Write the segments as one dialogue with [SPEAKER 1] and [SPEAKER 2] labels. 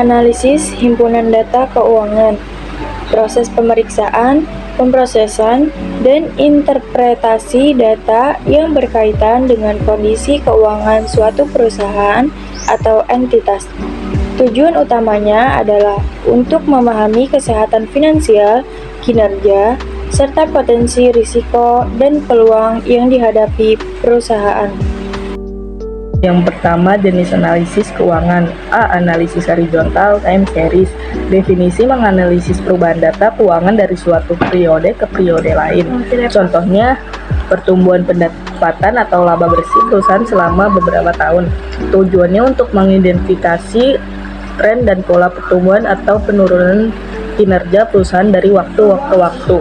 [SPEAKER 1] Analisis himpunan data keuangan, proses pemeriksaan, pemrosesan, dan interpretasi data yang berkaitan dengan kondisi keuangan suatu perusahaan atau entitas. Tujuan utamanya adalah untuk memahami kesehatan finansial, kinerja, serta potensi risiko dan peluang yang dihadapi perusahaan.
[SPEAKER 2] Yang pertama, jenis analisis keuangan. A. Analisis horizontal time series. Definisi menganalisis perubahan data keuangan dari suatu periode ke periode lain. Contohnya, pertumbuhan pendapatan atau laba bersih perusahaan selama beberapa tahun. Tujuannya untuk mengidentifikasi tren dan pola pertumbuhan atau penurunan kinerja perusahaan dari waktu ke waktu.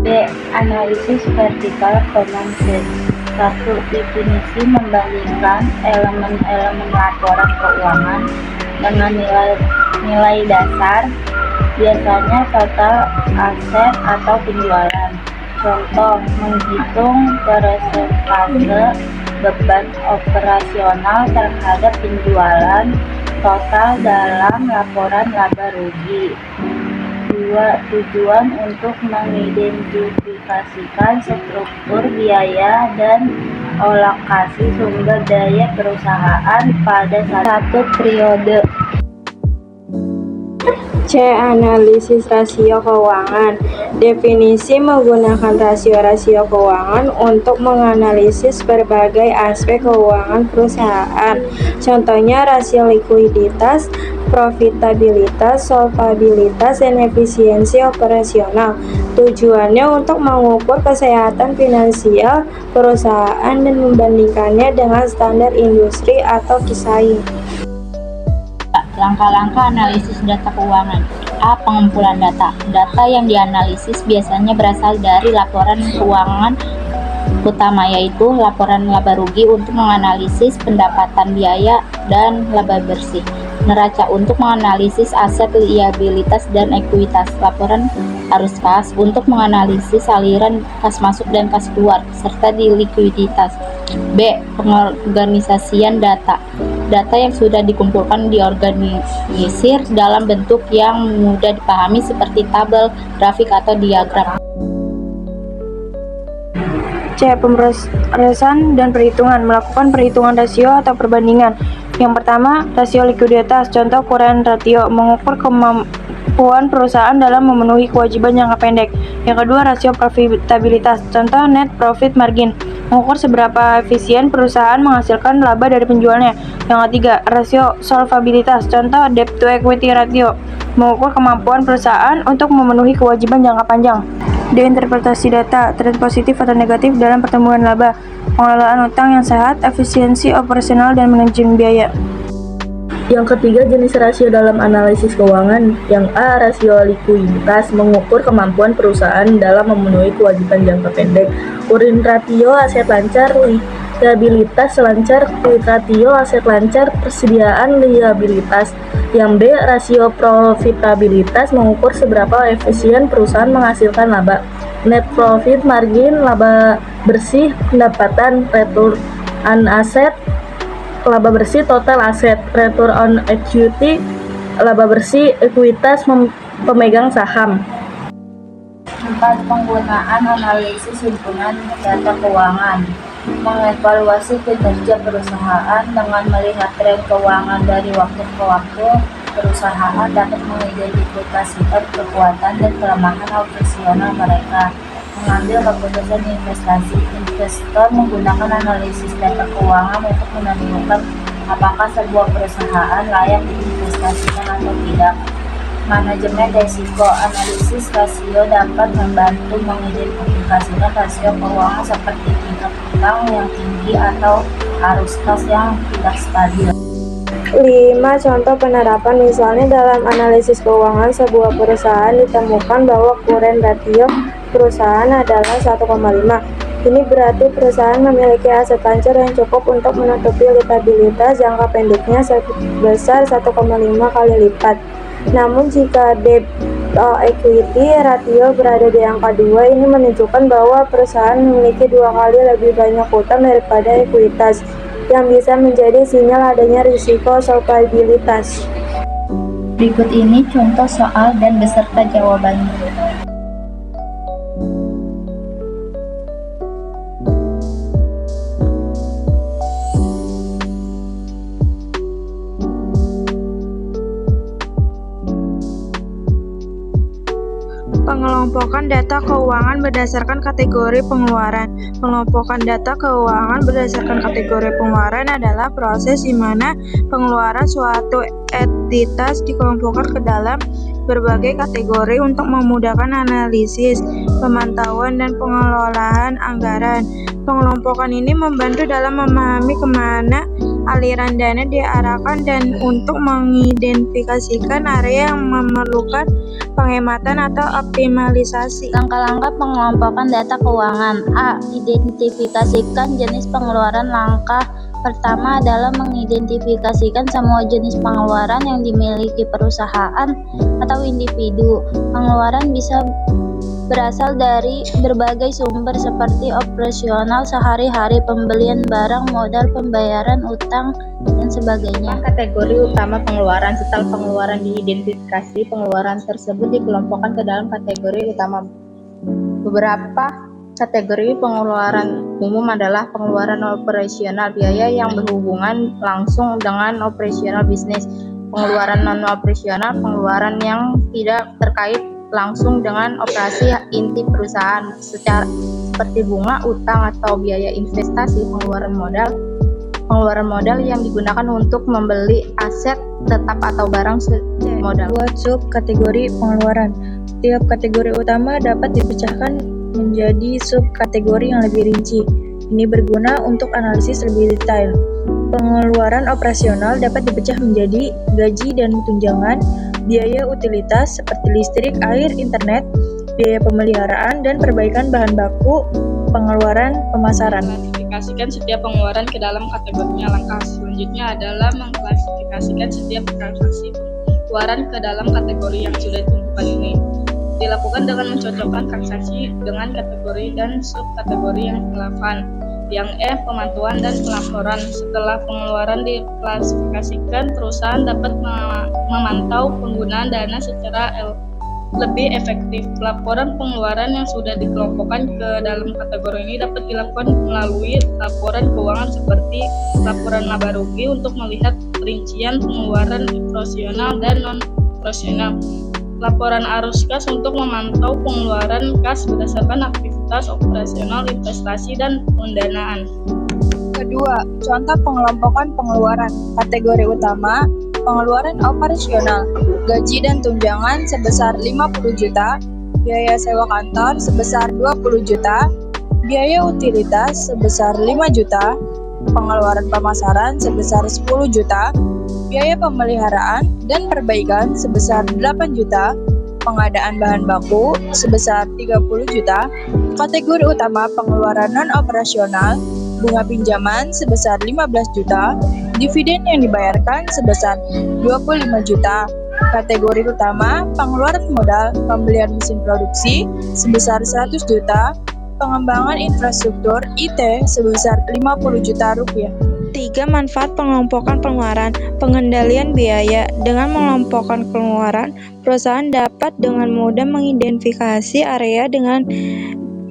[SPEAKER 3] B. Analisis vertikal common sense. 1. Definisi membandingkan elemen-elemen laporan keuangan dengan nilai dasar, biasanya total aset atau penjualan. Contoh, menghitung persentase beban operasional terhadap penjualan total dalam laporan laba rugi. 2. Tujuan untuk mengidentifikasikan struktur biaya dan alokasi sumber daya perusahaan pada satu periode.
[SPEAKER 1] C. Analisis rasio keuangan. Definisi menggunakan rasio-rasio keuangan untuk menganalisis berbagai aspek keuangan perusahaan. Contohnya rasio likuiditas, profitabilitas, solvabilitas, dan efisiensi operasional. Tujuannya untuk mengukur kesehatan finansial perusahaan dan membandingkannya dengan standar industri atau pesaing.
[SPEAKER 3] Langkah-langkah analisis data keuangan. A. Pengumpulan data. Data yang dianalisis biasanya berasal dari laporan keuangan utama, yaitu laporan laba rugi untuk menganalisis pendapatan biaya dan laba bersih. Neraca untuk menganalisis aset, liabilitas, dan ekuitas. Laporan arus kas untuk menganalisis aliran kas masuk dan kas keluar, serta di likuiditas. B. Pengorganisasian data. Data yang sudah dikumpulkan diorganisir dalam bentuk yang mudah dipahami seperti tabel, grafik, atau diagram.
[SPEAKER 1] C. Pemrosesan dan perhitungan. Melakukan perhitungan rasio atau perbandingan. Yang pertama, rasio likuiditas. Contoh current ratio, mengukur kemampuan perusahaan dalam memenuhi kewajiban jangka pendek. Yang kedua, rasio profitabilitas. Contoh net profit margin, mengukur seberapa efisien perusahaan menghasilkan laba dari penjualannya. Yang ketiga, rasio solvabilitas. Contoh debt to equity ratio, mengukur kemampuan perusahaan untuk memenuhi kewajiban jangka panjang. D. Interpretasi data, tren positif atau negatif dalam pertumbuhan laba, pengelolaan utang yang sehat, efisiensi operasional, dan manajemen biaya.
[SPEAKER 2] Yang ketiga, jenis rasio dalam analisis keuangan. Yang A. Rasio likuiditas, mengukur kemampuan perusahaan dalam memenuhi kewajiban jangka pendek. Current ratio, aset lancar, liabilitas lancar, quick ratio, aset lancar, persediaan liabilitas. Yang B. Rasio profitabilitas, mengukur seberapa efisien perusahaan menghasilkan laba. Net profit margin, laba bersih, pendapatan, return on asset, laba bersih, total aset, return on equity, laba bersih, ekuitas pemegang saham.
[SPEAKER 3] 4. Penggunaan analisis himpunan data keuangan. Mengevaluasi kinerja perusahaan dengan melihat tren keuangan dari waktu ke waktu. Perusahaan dapat mengidentifikasikan kekuatan dan kelemahan operasional mereka. Mengambil keputusan investasi. Investor menggunakan analisis data keuangan untuk menentukan apakah sebuah perusahaan layak diinvestasikan atau tidak. Manajemen risiko. Analisis rasio dapat membantu mengidentifikasikan rasio keuangan seperti tingkat utang yang tinggi atau arus kas yang tidak stabil.
[SPEAKER 1] 5. Contoh penerapan. Misalnya dalam analisis keuangan sebuah perusahaan ditemukan bahwa current ratio perusahaan adalah 1,5. Ini berarti perusahaan memiliki aset lancar yang cukup untuk menutupi liabilitas jangka pendeknya sebesar 1,5 kali lipat. Namun jika debt equity ratio berada di angka 2, ini menunjukkan bahwa perusahaan memiliki 2 kali lebih banyak utang daripada ekuitas. yang bisa menjadi sinyal adanya risiko solvabilitas.
[SPEAKER 3] Berikut ini contoh soal dan beserta jawabannya.
[SPEAKER 1] Pengelompokan data keuangan berdasarkan kategori pengeluaran. Pengelompokan data keuangan berdasarkan kategori pengeluaran adalah proses di mana pengeluaran suatu entitas dikelompokkan ke dalam berbagai kategori untuk memudahkan analisis, pemantauan, dan pengelolaan anggaran. Pengelompokan ini membantu dalam memahami kemana aliran dana diarahkan dan untuk mengidentifikasikan area yang memerlukan penghematan atau optimalisasi.
[SPEAKER 3] Langkah-langkah pengelompokan data keuangan. A. Identifikasikan jenis pengeluaran. Langkah pertama adalah mengidentifikasikan semua jenis pengeluaran yang dimiliki perusahaan atau individu. Pengeluaran bisa berasal dari berbagai sumber seperti operasional sehari-hari, pembelian barang, modal, pembayaran utang, dan sebagainya.
[SPEAKER 2] Kategori utama pengeluaran. Setelah pengeluaran diidentifikasi, pengeluaran tersebut dikelompokkan ke dalam kategori utama. Beberapa kategori pengeluaran umum adalah pengeluaran operasional, biaya yang berhubungan langsung dengan operasional bisnis. Pengeluaran non-operasional, pengeluaran yang tidak terkait langsung dengan operasi inti perusahaan, seperti bunga, utang, atau biaya investasi. Pengeluaran modal yang digunakan untuk membeli aset tetap atau barang modal.
[SPEAKER 1] Buat subkategori pengeluaran. Tiap kategori utama dapat dipecahkan menjadi subkategori yang lebih rinci. Ini berguna untuk analisis lebih detail. Pengeluaran operasional dapat dipecah menjadi gaji dan tunjangan, biaya utilitas seperti listrik, air, internet, biaya pemeliharaan dan perbaikan bahan baku, pengeluaran pemasaran.
[SPEAKER 2] Klasifikasikan setiap pengeluaran ke dalam kategorinya. Langkah selanjutnya adalah mengklasifikasikan setiap transaksi pengeluaran ke dalam kategori yang sudah ditentukan ini. Dilakukan dengan mencocokkan transaksi dengan kategori dan subkategori yang relevan. Yang E, pemantauan dan pelaporan. Setelah pengeluaran diklasifikasikan, perusahaan dapat memantau penggunaan dana secara lebih efektif. Pelaporan pengeluaran yang sudah dikelompokkan ke dalam kategori ini dapat dilakukan melalui laporan keuangan seperti laporan laba rugi untuk melihat rincian pengeluaran operasional dan non-operasional. Laporan arus kas untuk memantau pengeluaran kas berdasarkan aktivitas operasional, investasi, dan pendanaan.
[SPEAKER 1] Kedua, contoh pengelompokan pengeluaran. Kategori utama, pengeluaran operasional, gaji dan tunjangan sebesar 50 juta, biaya sewa kantor sebesar 20 juta, biaya utilitas sebesar 5 juta, pengeluaran pemasaran sebesar 10 juta, biaya pemeliharaan dan perbaikan sebesar 8 juta, pengadaan bahan baku sebesar 30 juta. Kategori utama pengeluaran non-operasional, bunga pinjaman sebesar 15 juta, dividen yang dibayarkan sebesar 25 juta. Kategori utama pengeluaran modal, pembelian mesin produksi sebesar 100 juta, pengembangan infrastruktur IT sebesar 50 juta rupiah. 3. Manfaat pengelompokan pengeluaran. Pengendalian biaya. Dengan mengelompokkan pengeluaran, perusahaan dapat dengan mudah mengidentifikasi area dengan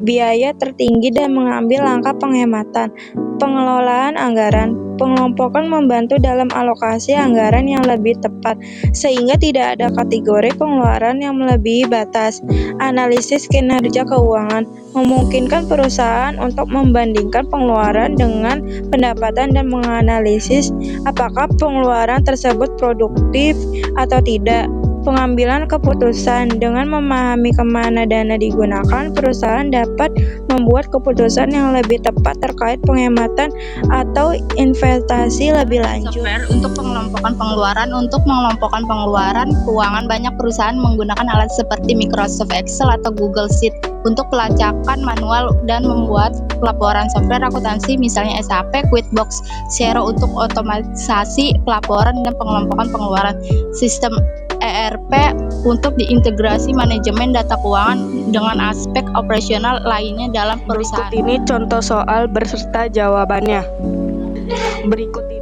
[SPEAKER 1] biaya tertinggi dan mengambil langkah penghematan. Pengelolaan anggaran. Pengelompokan membantu dalam alokasi anggaran yang lebih tepat, sehingga tidak ada kategori pengeluaran yang melebihi batas. Analisis kinerja keuangan memungkinkan perusahaan untuk membandingkan pengeluaran dengan pendapatan dan menganalisis apakah pengeluaran tersebut produktif atau tidak. Pengambilan keputusan. Dengan memahami kemana dana digunakan, perusahaan dapat membuat keputusan yang lebih tepat terkait penghematan atau investasi lebih lanjut.
[SPEAKER 2] Software untuk pengelompokan pengeluaran. Untuk mengelompokkan pengeluaran keuangan, banyak perusahaan menggunakan alat seperti Microsoft Excel atau Google Sheet untuk pelacakan manual dan membuat pelaporan. Software akuntansi misalnya SAP, QuickBooks, Xero untuk otomatisasi pelaporan dan pengelompokan pengeluaran. Sistem ERP untuk diintegrasi manajemen data keuangan dengan aspek operasional lainnya dalam perusahaan.
[SPEAKER 1] Berikut ini contoh soal berserta jawabannya. berikut ini.